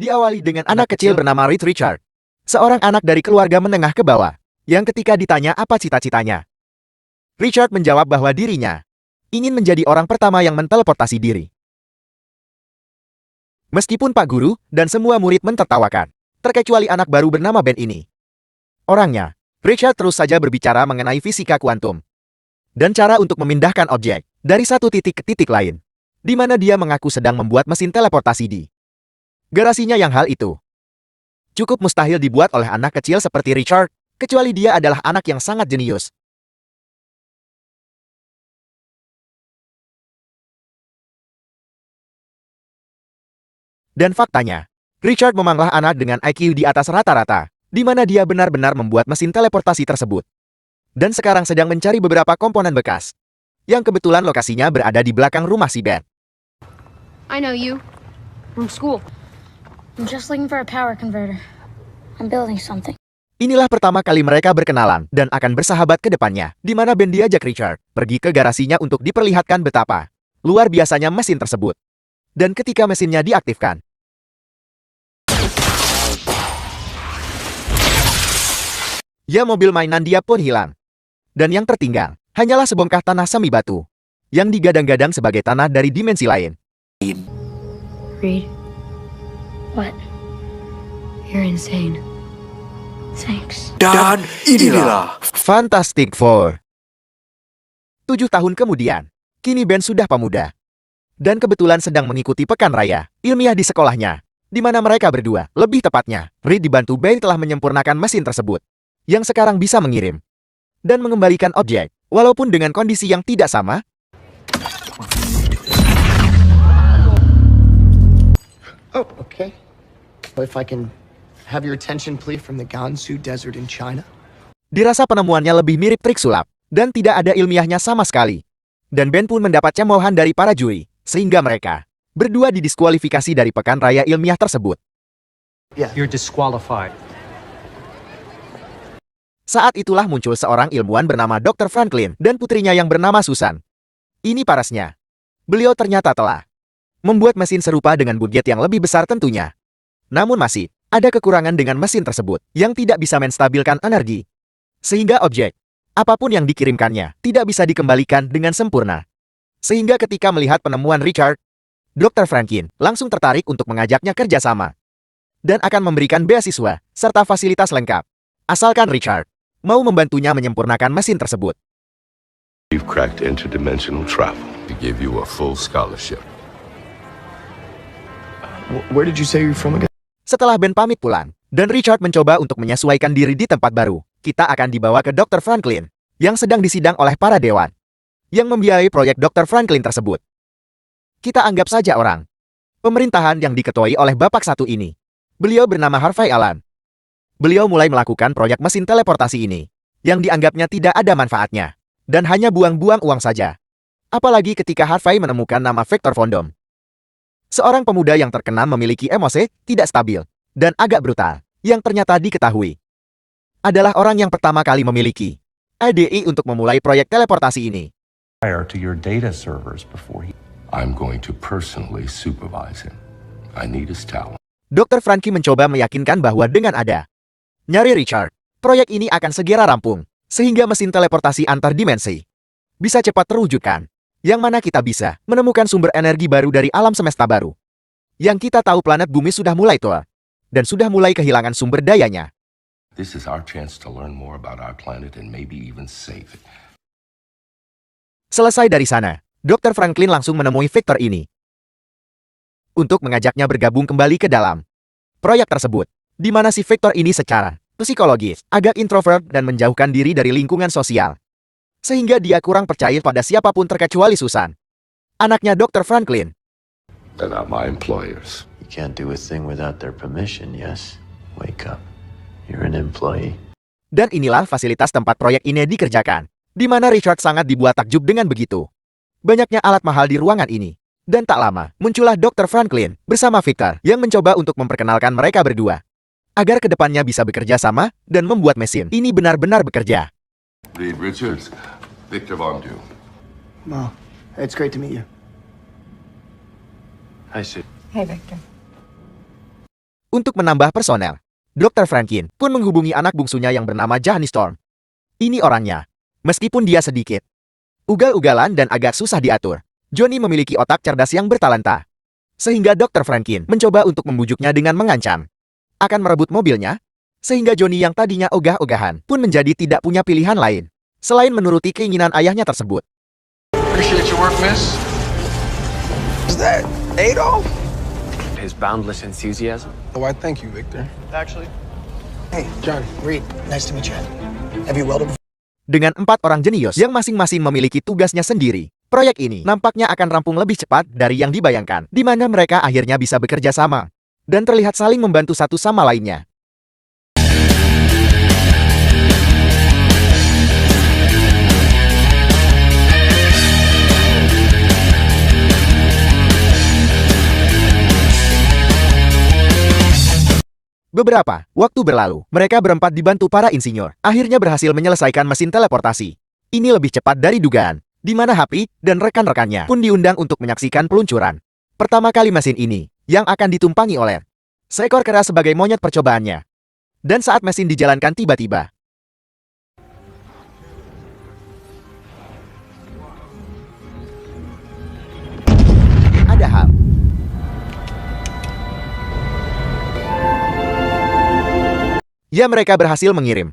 Diawali dengan anak kecil bernama Reed Richard. Seorang anak dari keluarga menengah ke bawah, yang ketika ditanya apa cita-citanya, Richard menjawab bahwa dirinya ingin menjadi orang pertama yang menteleportasi diri. Meskipun Pak Guru dan semua murid mentertawakan, terkecuali anak baru bernama Ben ini. Orangnya, Richard terus saja berbicara mengenai fisika kuantum dan cara untuk memindahkan objek dari satu titik ke titik lain, di mana dia mengaku sedang membuat mesin teleportasi di garasinya yang hal itu cukup mustahil dibuat oleh anak kecil seperti Richard, kecuali dia adalah anak yang sangat jenius. Dan faktanya, Richard memanglah anak dengan IQ di atas rata-rata, di mana dia benar-benar membuat mesin teleportasi tersebut. Dan sekarang sedang mencari beberapa komponen bekas, yang kebetulan lokasinya berada di belakang rumah si Ben. I know you. From school. I'm just looking for a power converter. I'm building something. Inilah pertama kali mereka berkenalan dan akan bersahabat ke depannya, di mana Ben diajak Richard pergi ke garasinya untuk diperlihatkan betapa luar biasanya mesin tersebut. Dan ketika mesinnya diaktifkan, ya mobil mainan dia pun hilang. Dan yang tertinggal hanyalah sebongkah tanah semi batu yang digadang-gadang sebagai tanah dari dimensi lain. Reed. What? You're insane. Thanks. Dan inilah Fantastic Four. 7 tahun kemudian, kini Ben sudah pemuda. Dan kebetulan sedang mengikuti pekan raya ilmiah di sekolahnya, di mana mereka berdua, lebih tepatnya, Reed dibantu Ben telah menyempurnakan mesin tersebut, yang sekarang bisa mengirim dan mengembalikan objek, walaupun dengan kondisi yang tidak sama. Oh, okay. Well, if I can have your attention, please, from the Gansu Desert in China. Dirasa penemuannya lebih mirip trik sulap, dan tidak ada ilmiahnya sama sekali. Dan Ben pun mendapat cemoohan dari para juri, sehingga mereka berdua didiskualifikasi dari pekan raya ilmiah tersebut. You're disqualified. Saat itulah muncul seorang ilmuwan bernama Dr. Franklin dan putrinya yang bernama Susan. Ini parasnya. Beliau ternyata telah membuat mesin serupa dengan budget yang lebih besar tentunya. Namun masih ada kekurangan dengan mesin tersebut yang tidak bisa menstabilkan energi. Sehingga objek, apapun yang dikirimkannya, tidak bisa dikembalikan dengan sempurna. Sehingga ketika melihat penemuan Richard, Dr. Franklin langsung tertarik untuk mengajaknya kerjasama. Dan akan memberikan beasiswa serta fasilitas lengkap. Asalkan Richard mau membantunya menyempurnakan mesin tersebut. You've cracked interdimensional travel. We give you a full scholarship. Where did you say you're from again? Setelah Ben pamit pulang, dan Richard mencoba untuk menyesuaikan diri di tempat baru, kita akan dibawa ke Dr. Franklin, yang sedang disidang oleh para dewan, yang membiayai proyek Dr. Franklin tersebut. Kita anggap saja orang pemerintahan yang diketuai oleh bapak satu ini. Beliau bernama Harvey Allen. Beliau mulai melakukan proyek mesin teleportasi ini, yang dianggapnya tidak ada manfaatnya, dan hanya buang-buang uang saja. Apalagi ketika Harvey menemukan nama Victor Von Doom. Seorang pemuda yang terkenal memiliki emosi tidak stabil dan agak brutal, yang ternyata diketahui adalah orang yang pertama kali memiliki IDE untuk memulai proyek teleportasi ini. Prior to your data servers before he... I'm going to personally supervise him. I need his talent. Dr. Frankie mencoba meyakinkan bahwa dengan ada nyari Richard, proyek ini akan segera rampung, sehingga mesin teleportasi antar dimensi bisa cepat terwujudkan. Yang mana kita bisa menemukan sumber energi baru dari alam semesta baru. Yang kita tahu planet bumi sudah mulai tua, dan sudah mulai kehilangan sumber dayanya. This is our chance to learn more about our planet and maybe even save it. Selesai dari sana, Dr. Franklin langsung menemui Victor ini untuk mengajaknya bergabung kembali ke dalam proyek tersebut, di mana si Victor ini secara psikologis agak introvert dan menjauhkan diri dari lingkungan sosial. Sehingga dia kurang percaya pada siapapun terkecuali Susan, anaknya Dr. Franklin. They're not my employers. You can't do a thing without their permission, yes? Wake up. You're an employee. Dan inilah fasilitas tempat proyek ini dikerjakan, di mana Richard sangat dibuat takjub dengan begitu banyaknya alat mahal di ruangan ini. Dan tak lama, muncullah Dr. Franklin bersama Victor yang mencoba untuk memperkenalkan mereka berdua, agar kedepannya bisa bekerja sama dan membuat mesin ini benar-benar bekerja. Reed Richards, Victor Von Doom. Well, it's great to meet you. Hi, Sue. Hey, Victor. Untuk menambah personel, Dr. Franklin pun menghubungi anak bungsunya yang bernama Johnny Storm. Ini orangnya. Meskipun dia sedikit ugal-ugalan dan agak susah diatur, Johnny memiliki otak cerdas yang bertalenta. Sehingga Dr. Franklin mencoba untuk membujuknya dengan mengancam akan merebut mobilnya, sehingga Johnny yang tadinya ogah-ogahan pun menjadi tidak punya pilihan lain selain menuruti keinginan ayahnya tersebut. Appreciate your work, miss. Is that Adolf? His boundless enthusiasm. Oh, I thank you, Victor. Actually. Hey, John, Reed, nice to meet you. Have you welded? Dengan 4 orang jenius yang masing-masing memiliki tugasnya sendiri, proyek ini nampaknya akan rampung lebih cepat dari yang dibayangkan, di mana mereka akhirnya bisa bekerja sama dan terlihat saling membantu satu sama lainnya. Beberapa waktu berlalu, mereka berempat dibantu para insinyur, akhirnya berhasil menyelesaikan mesin teleportasi. Ini lebih cepat dari dugaan, di mana Happy dan rekan-rekannya pun diundang untuk menyaksikan peluncuran pertama kali mesin ini, yang akan ditumpangi oleh seekor kera sebagai monyet percobaannya. Dan saat mesin dijalankan tiba-tiba, ada hal. Ya, mereka berhasil mengirim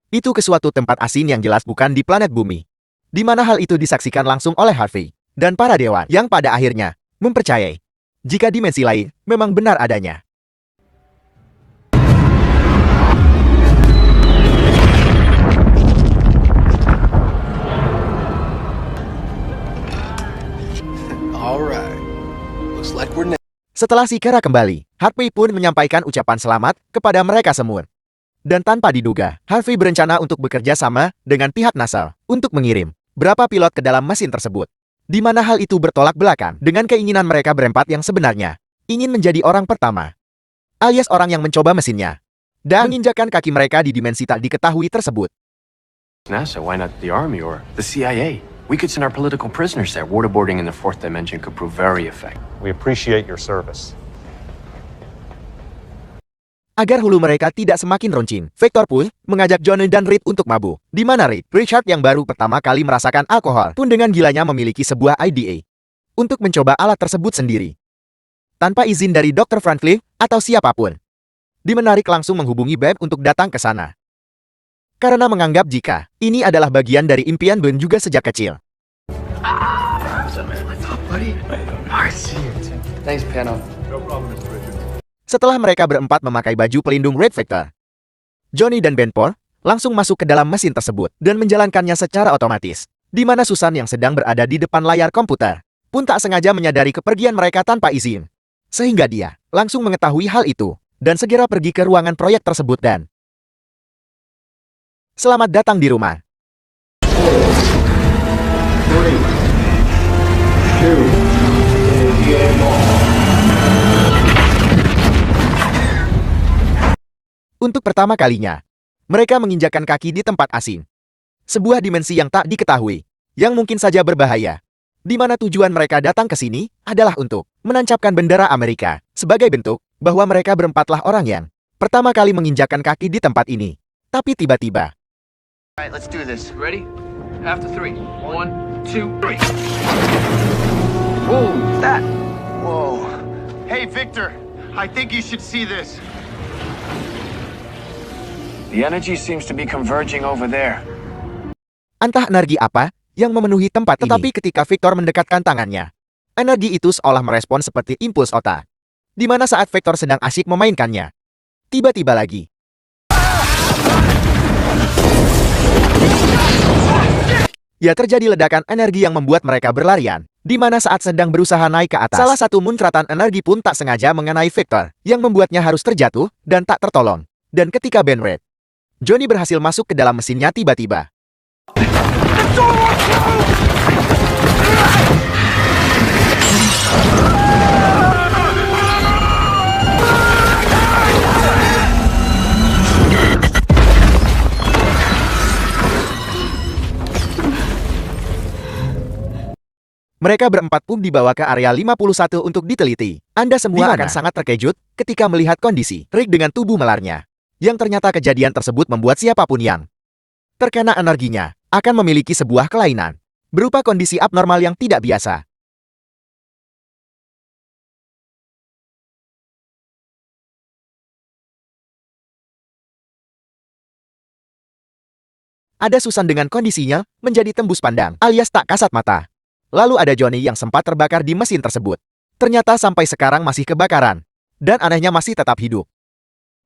itu ke suatu tempat asing yang jelas bukan di planet bumi, di mana hal itu disaksikan langsung oleh Harvey dan para dewan yang pada akhirnya mempercayai jika dimensi lain memang benar adanya. Alright. Looks like we're next. Setelah si kera kembali, Harvey pun menyampaikan ucapan selamat kepada mereka semua. Dan tanpa diduga, Harvey berencana untuk bekerja sama dengan pihak NASA untuk mengirim berapa pilot ke dalam mesin tersebut. Di mana hal itu bertolak belakang dengan keinginan mereka berempat yang sebenarnya ingin menjadi orang pertama, alias orang yang mencoba mesinnya, dan menginjakkan kaki mereka di dimensi tak diketahui tersebut. NASA, why not the Army or the CIA? We could send our political prisoners there. Waterboarding in the fourth dimension could prove very effective. We appreciate your service. Agar hulu mereka tidak semakin runcing, Victor pun mengajak Johnny dan Reed untuk mabuk. Di mana Reed, Richard yang baru pertama kali merasakan alkohol, pun dengan gilanya memiliki sebuah IDA untuk mencoba alat tersebut sendiri, tanpa izin dari Dr. Franklin atau siapapun. Menarik langsung menghubungi Beb untuk datang ke sana, karena menganggap jika ini adalah bagian dari impian Ben juga sejak kecil. Thanks, Pano. Setelah mereka berempat memakai baju pelindung Red Vector, Johnny dan Ben Paul langsung masuk ke dalam mesin tersebut dan menjalankannya secara otomatis. Di mana Susan yang sedang berada di depan layar komputer pun tak sengaja menyadari kepergian mereka tanpa izin. Sehingga dia langsung mengetahui hal itu dan segera pergi ke ruangan proyek tersebut dan selamat datang di rumah. 3, 2, Untuk pertama kalinya, mereka menginjakkan kaki di tempat asing. Sebuah dimensi yang tak diketahui, yang mungkin saja berbahaya. Di mana tujuan mereka datang ke sini adalah untuk menancapkan bendera Amerika sebagai bentuk bahwa mereka berempatlah orang yang pertama kali menginjakkan kaki di tempat ini. Tapi tiba-tiba, Alright, let's do this. Ready? After 3. 1, 2, 3. Whoa, what's that? Whoa. Hey, Victor. I think you should see this. The energy seems to be converging over there. entah energi apa yang memenuhi tempat ini. Tetapi ketika Victor mendekatkan tangannya, energi itu seolah merespon seperti impuls otak. Di mana saat Victor sedang asyik memainkannya, tiba-tiba lagi ya terjadi ledakan energi yang membuat mereka berlarian. Di mana saat sedang berusaha naik ke atas, salah satu muncratan energi pun tak sengaja mengenai Victor, yang membuatnya harus terjatuh dan tak tertolong. Dan ketika Ben Red, Johnny berhasil masuk ke dalam mesinnya tiba-tiba. Mereka berempat pun dibawa ke area 51 untuk diteliti. Anda semua akan sangat terkejut ketika melihat kondisi Rick dengan tubuh melarnya. Yang ternyata kejadian tersebut membuat siapapun yang terkena energinya akan memiliki sebuah kelainan berupa kondisi abnormal yang tidak biasa. Ada Susan dengan kondisinya menjadi tembus pandang alias tak kasat mata. Lalu ada Johnny yang sempat terbakar di mesin tersebut. Ternyata sampai sekarang masih kebakaran. Dan anehnya masih tetap hidup.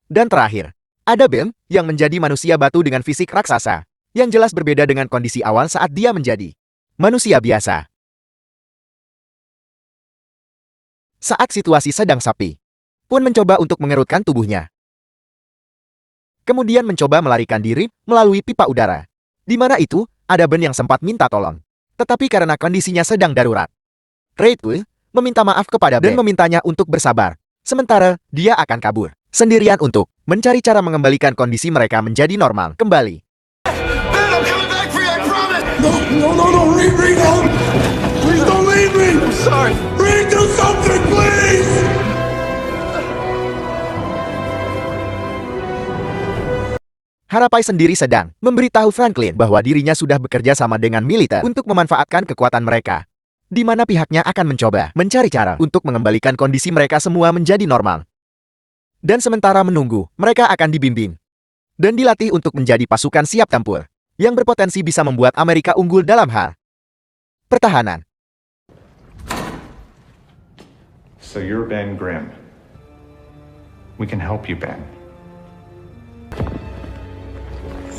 Dan terakhir, ada Ben yang menjadi manusia batu dengan fisik raksasa. Yang jelas berbeda dengan kondisi awal saat dia menjadi manusia biasa. Saat situasi sedang sepi, pun mencoba untuk mengerutkan tubuhnya. Kemudian mencoba melarikan diri melalui pipa udara. Di mana itu, ada Ben yang sempat minta tolong. Tetapi karena kondisinya sedang darurat, Reid meminta maaf kepada Ben dan memintanya untuk bersabar. Sementara, dia akan kabur sendirian untuk mencari cara mengembalikan kondisi mereka menjadi normal kembali. Ben, I'm coming back for you, I promise! No, Reed, no! Please don't leave me! I'm sorry! Reed, do something, please! Harapai sendiri sedang memberitahu Franklin bahwa dirinya sudah bekerja sama dengan militer untuk memanfaatkan kekuatan mereka, di mana pihaknya akan mencoba mencari cara untuk mengembalikan kondisi mereka semua menjadi normal. Dan sementara menunggu, mereka akan dibimbing dan dilatih untuk menjadi pasukan siap tempur yang berpotensi bisa membuat Amerika unggul dalam hal pertahanan. So you're Ben Grimm. We can help you, Ben.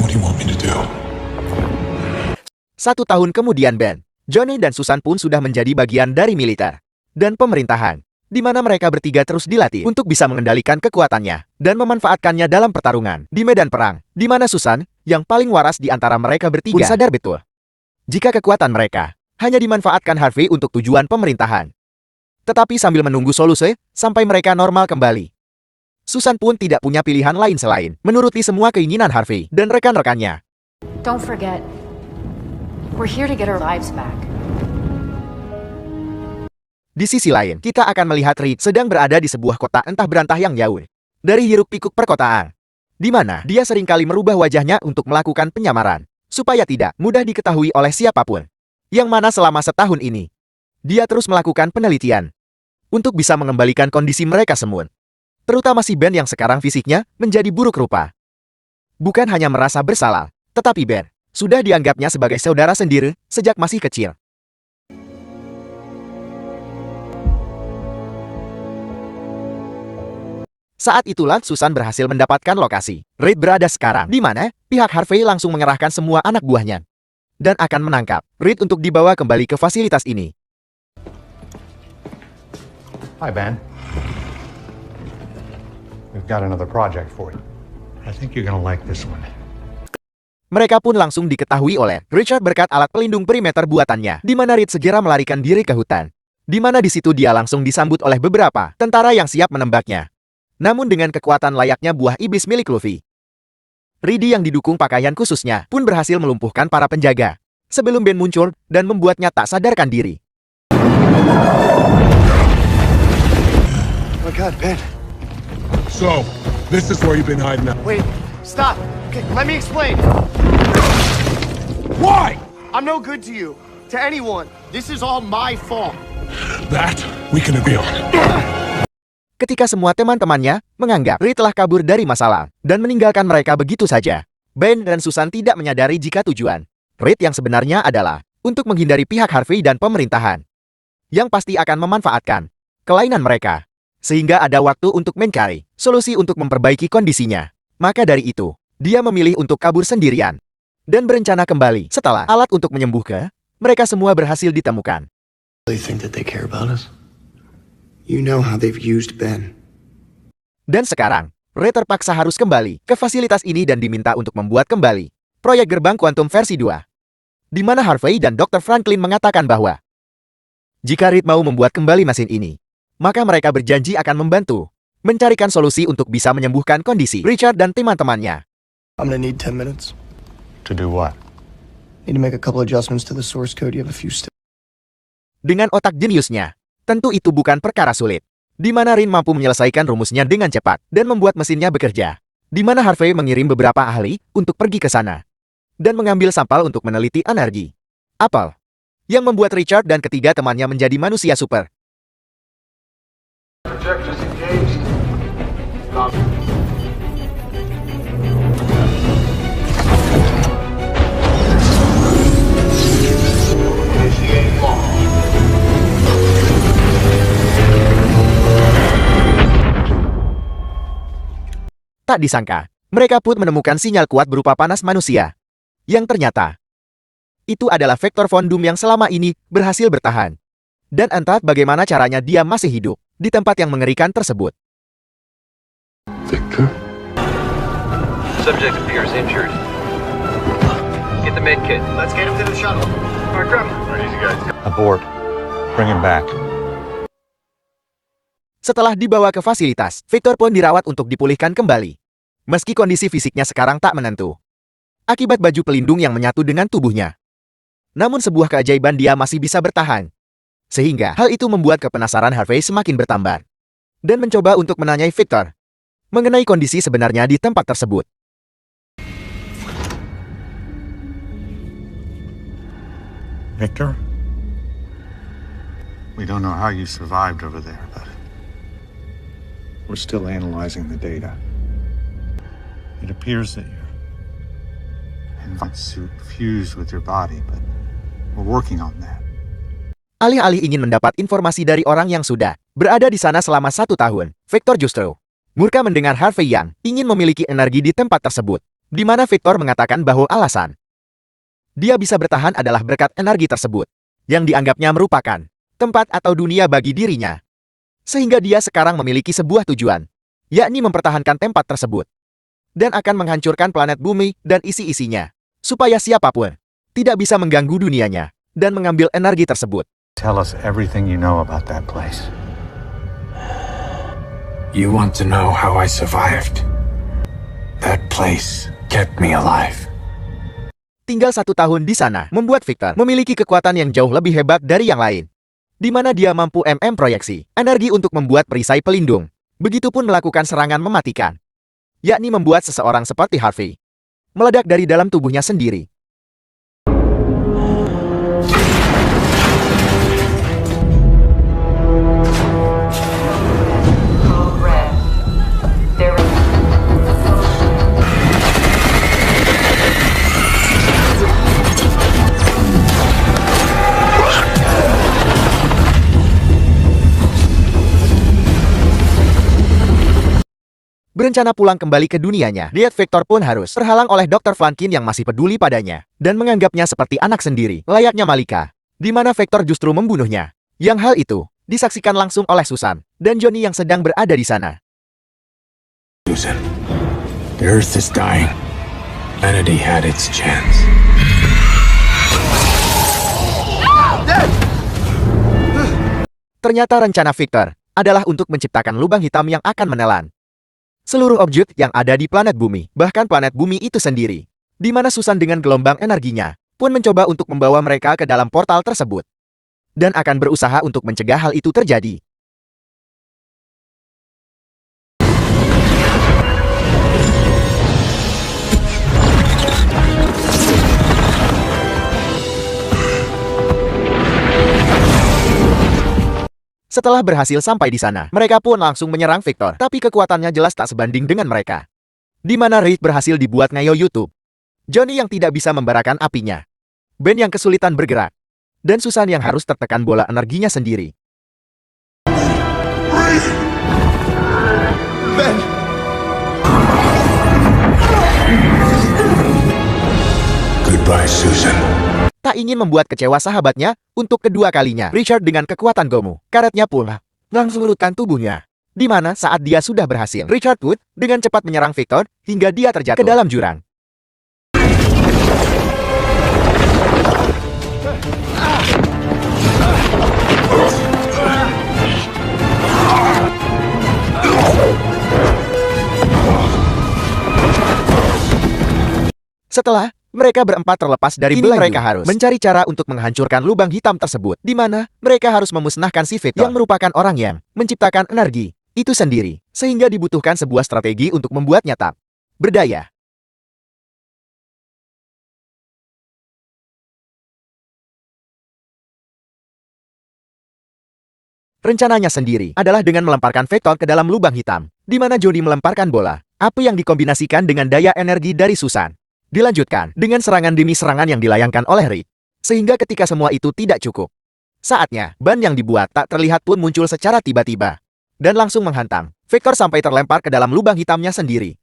What do you want me to do? 1 tahun kemudian Ben, Johnny dan Susan pun sudah menjadi bagian dari militer dan pemerintahan, di mana mereka bertiga terus dilatih untuk bisa mengendalikan kekuatannya dan memanfaatkannya dalam pertarungan di medan perang, di mana Susan, yang paling waras di antara mereka bertiga, pun sadar betul jika kekuatan mereka hanya dimanfaatkan Harvey untuk tujuan pemerintahan. Tetapi sambil menunggu solusi sampai mereka normal kembali, Susan pun tidak punya pilihan lain selain menuruti semua keinginan Harvey dan rekan-rekannya. Don't forget, we're here to get our lives back. Di sisi lain, kita akan melihat Reed sedang berada di sebuah kota entah berantah yang jauh dari hiruk-pikuk perkotaan, di mana dia seringkali merubah wajahnya untuk melakukan penyamaran, supaya tidak mudah diketahui oleh siapapun. Yang mana selama setahun ini, dia terus melakukan penelitian untuk bisa mengembalikan kondisi mereka semua. Terutama si Ben yang sekarang fisiknya menjadi buruk rupa. Bukan hanya merasa bersalah, tetapi Ben sudah dianggapnya sebagai saudara sendiri sejak masih kecil. Saat itulah Susan berhasil mendapatkan lokasi Reid berada sekarang, di mana pihak Harvey langsung mengerahkan semua anak buahnya dan akan menangkap Reid untuk dibawa kembali ke fasilitas ini. Hi, Ben. We've got another project for you. I think you're gonna like this one. Mereka pun langsung diketahui oleh Richard berkat alat pelindung perimeter buatannya, di mana Reid segera melarikan diri ke hutan. Di mana di situ dia langsung disambut oleh beberapa tentara yang siap menembaknya. Namun dengan kekuatan layaknya buah iblis milik Luffy, Reedy yang didukung pakaian khususnya pun berhasil melumpuhkan para penjaga sebelum Ben muncul dan membuatnya tak sadarkan diri. Oh my God, Ben. So, this is where you've been hiding out. Wait, stop. Okay, let me explain. Why? I'm no good to you, to anyone. This is all my fault. That we can agree on. Ketika semua teman-temannya menganggap Reed telah kabur dari masalah dan meninggalkan mereka begitu saja, Ben dan Susan tidak menyadari jika tujuan Reed yang sebenarnya adalah untuk menghindari pihak Harvey dan pemerintahan yang pasti akan memanfaatkan kelainan mereka, sehingga ada waktu untuk mencari solusi untuk memperbaiki kondisinya. Maka dari itu, dia memilih untuk kabur sendirian dan berencana kembali setelah alat untuk menyembuhkan mereka semua berhasil ditemukan. They think that they care about us. You know how they've used Ben. Dan sekarang, Ray terpaksa harus kembali ke fasilitas ini dan diminta untuk membuat kembali proyek gerbang kuantum versi 2. Di mana Harvey dan Dr. Franklin mengatakan bahwa jika Reed mau membuat kembali mesin ini, maka mereka berjanji akan membantu mencarikan solusi untuk bisa menyembuhkan kondisi Richard dan teman-temannya. I'm gonna need 10 minutes. To do what? Need to make a couple adjustments to the source code. You have a few steps. Dengan otak jeniusnya, tentu itu bukan perkara sulit. Di mana Rin mampu menyelesaikan rumusnya dengan cepat dan membuat mesinnya bekerja. Di mana Harvey mengirim beberapa ahli untuk pergi ke sana dan mengambil sampel untuk meneliti energi Apple, yang membuat Richard dan ketiga temannya menjadi manusia super. Projectors engaged. Initiate launch. Tak disangka, mereka pun menemukan sinyal kuat berupa panas manusia. Yang ternyata, itu adalah Vector Von Doom yang selama ini berhasil bertahan. Dan entah bagaimana caranya dia masih hidup di tempat yang mengerikan tersebut. Victor? Subject appears injured. Get the med kit. Let's get him to the shuttle. All right, grab him. Easy, guys. Abort. Bring him back. Setelah dibawa ke fasilitas, Victor pun dirawat untuk dipulihkan kembali. Meski kondisi fisiknya sekarang tak menentu, akibat baju pelindung yang menyatu dengan tubuhnya. Namun sebuah keajaiban dia masih bisa bertahan. Sehingga hal itu membuat kepenasaran Harvey semakin bertambah. Dan mencoba untuk menanyai Victor mengenai kondisi sebenarnya di tempat tersebut. Victor? We don't know how you survived over there, but we're still analyzing the data. It appears that your invite suit fused with your body, but we're working on that. Alih-alih ingin mendapat informasi dari orang yang sudah berada di sana selama 1 tahun, Victor justru murka mendengar Harvey yang ingin memiliki energi di tempat tersebut, di mana Victor mengatakan bahwa alasan dia bisa bertahan adalah berkat energi tersebut, yang dianggapnya merupakan tempat atau dunia bagi dirinya. Sehingga dia sekarang memiliki sebuah tujuan, yakni mempertahankan tempat tersebut, dan akan menghancurkan planet bumi dan isi-isinya, supaya siapapun tidak bisa mengganggu dunianya dan mengambil energi tersebut. Tell us everything you know about that place. You want to know how I survived? That place kept me alive. Tinggal 1 tahun di sana membuat Victor memiliki kekuatan yang jauh lebih hebat dari yang lain. Di mana dia mampu proyeksi energi untuk membuat perisai pelindung. Begitupun melakukan serangan mematikan. Yakni membuat seseorang seperti Harvey meledak dari dalam tubuhnya sendiri. Berencana pulang kembali ke dunianya, Lihat Victor pun harus terhalang oleh Dr. Franklin yang masih peduli padanya dan menganggapnya seperti anak sendiri, layaknya Malika, di mana Victor justru membunuhnya. Yang hal itu disaksikan langsung oleh Susan dan Johnny yang sedang berada di sana. Susan, the Earth is dying. Humanity had its chance. Ternyata rencana Victor adalah untuk menciptakan lubang hitam yang akan menelan seluruh objek yang ada di planet bumi, bahkan planet bumi itu sendiri. Di mana Susan dengan gelombang energinya pun mencoba untuk membawa mereka ke dalam portal tersebut. Dan akan berusaha untuk mencegah hal itu terjadi. Setelah berhasil sampai di sana, mereka pun langsung menyerang Victor, tapi kekuatannya jelas tak sebanding dengan mereka. Di mana Rick berhasil dibuat ngayo YouTube, Johnny yang tidak bisa membarakan apinya, Ben yang kesulitan bergerak, dan Susan yang harus tertekan bola energinya sendiri. Ben! Goodbye, Susan. Tak ingin membuat kecewa sahabatnya, untuk kedua kalinya, Richard dengan kekuatan Gomu, karetnya pula langsung lutkan tubuhnya. Di mana saat dia sudah berhasil, Richard pun dengan cepat menyerang Victor, hingga dia terjatuh ke dalam jurang. Setelah Mereka berempat terlepas dari belenggu. Mereka harus mencari cara untuk menghancurkan lubang hitam tersebut, di mana mereka harus memusnahkan si Victor yang merupakan orang yang menciptakan energi itu sendiri, sehingga dibutuhkan sebuah strategi untuk membuatnya tak berdaya. Rencananya sendiri adalah dengan melemparkan Vector ke dalam lubang hitam, di mana Jody melemparkan bola api yang dikombinasikan dengan daya energi dari Susan. Dilanjutkan dengan serangan demi serangan yang dilayangkan oleh Rick, sehingga ketika semua itu tidak cukup, saatnya ban yang dibuat tak terlihat pun muncul secara tiba-tiba, dan langsung menghantam Vector sampai terlempar ke dalam lubang hitamnya sendiri.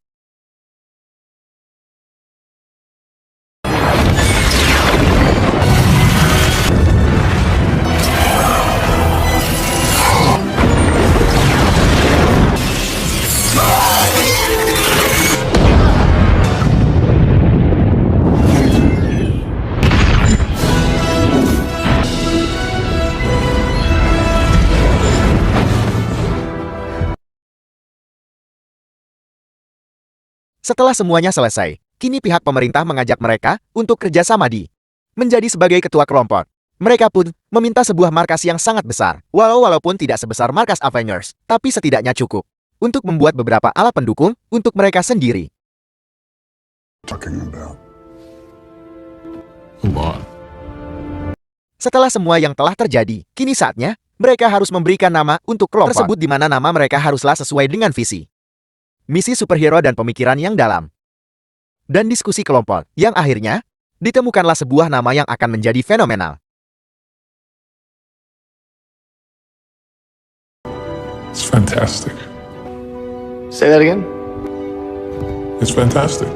Setelah semuanya selesai, kini pihak pemerintah mengajak mereka untuk kerjasama menjadi sebagai ketua kelompok. Mereka pun meminta sebuah markas yang sangat besar, walaupun tidak sebesar markas Avengers, tapi setidaknya cukup untuk membuat beberapa alat pendukung untuk mereka sendiri. Setelah semua yang telah terjadi, kini saatnya mereka harus memberikan nama untuk kelompok tersebut, di mana nama mereka haruslah sesuai dengan visi, misi superhero dan pemikiran yang dalam. Dan diskusi kelompok, yang akhirnya, ditemukanlah sebuah nama yang akan menjadi fenomenal. It's fantastic. Say that again? It's fantastic.